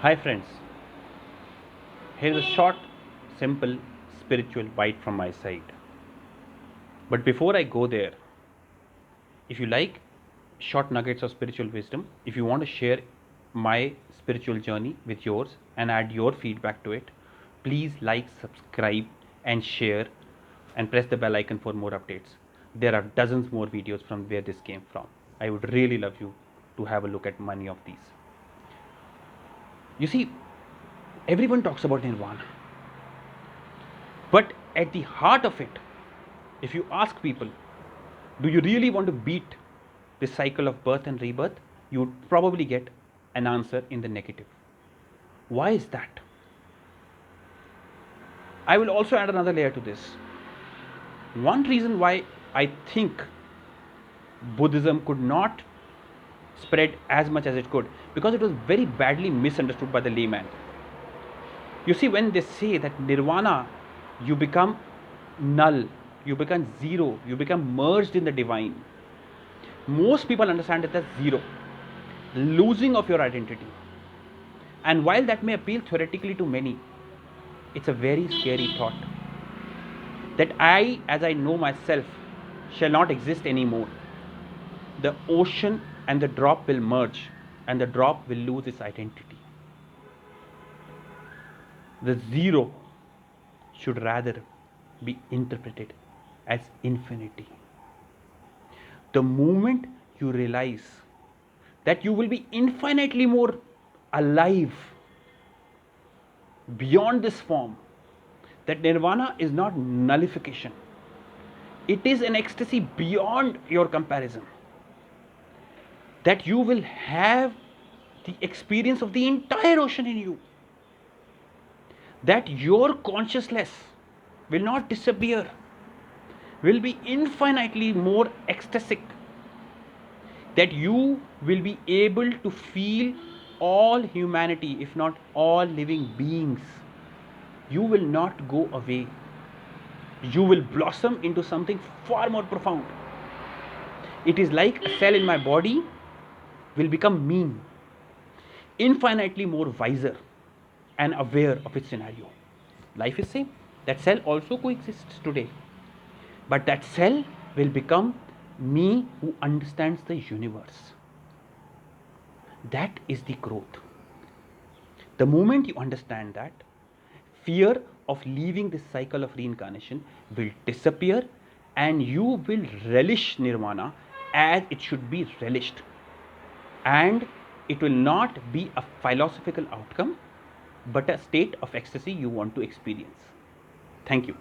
Hi friends, here's a short, simple spiritual bite from my side. But before I go there, if you like short nuggets of spiritual wisdom, if you want to share my spiritual journey with yours and add your feedback to it, please like, subscribe, and share and press the bell icon for more updates. There are dozens more videos from where this came from. I would really love you to have a look at many of these. You see, everyone talks about nirvana. But at the heart of it, if you ask people, do you really want to beat this cycle of birth and rebirth? You would probably get an answer in the negative. Why is that? I will also add another layer to this. One reason why I think Buddhism could not spread as much as it could, because it was very badly misunderstood by the layman. You see, when they say that nirvana, you become null, you become zero, you become merged in the divine. Most people understand it as zero, losing of your identity. And while that may appeal theoretically to many, it's a very scary thought that I, as I know myself, shall not exist anymore. The ocean and the drop will merge, and the drop will lose its identity. The zero should rather be interpreted as infinity. The moment you realize that you will be infinitely more alive beyond this form, that nirvana is not nullification, it is an ecstasy beyond your comparison, that you will have the experience of the entire ocean in you, that your consciousness will not disappear, will be infinitely more ecstatic, that you will be able to feel all humanity, if not all living beings. You will not go away. You will blossom into something far more profound. It is like a cell in my body will become me, infinitely more wiser and aware of its scenario. Life is same. That cell also coexists today. But that cell will become me who understands the universe. That is the growth. The moment you understand that, fear of leaving this cycle of reincarnation will disappear, and you will relish nirvana as it should be relished. And it will not be a philosophical outcome, but a state of ecstasy you want to experience. Thank you.